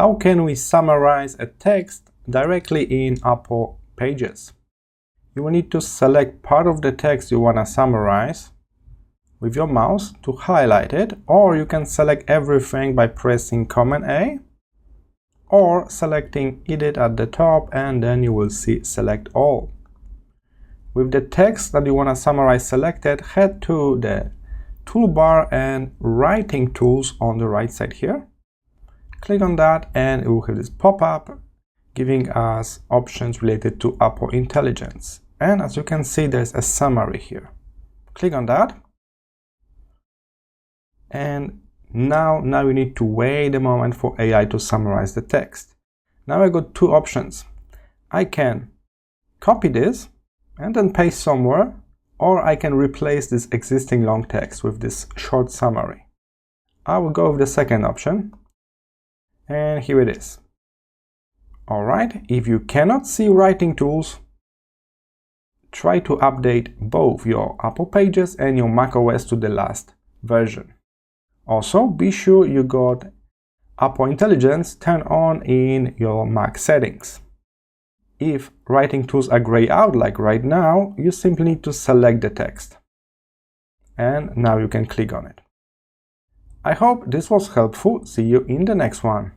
How can we summarize a text directly in Apple Pages? You will need to select part of the text you want to summarize with your mouse to highlight it, or you can select everything by pressing Command A or selecting Edit at the top, and then you will see Select All. With the text that you want to summarize selected, head to the toolbar and Writing Tools on the right side here. Click on that and it will have this pop-up giving us options related to Apple Intelligence. And as you can see, there's a summary here. Click on that. And now you need to wait a moment for AI to summarize the text. Now I got two options. I can copy this and then paste somewhere, or I can replace this existing long text with this short summary. I will go with the second option. And here it is. Alright, if you cannot see Writing Tools, try to update both your Apple Pages and your macOS to the last version. Also, be sure you got Apple Intelligence turned on in your Mac settings. If Writing Tools are grayed out like right now, you simply need to select the text. And now you can click on it. I hope this was helpful. See you in the next one.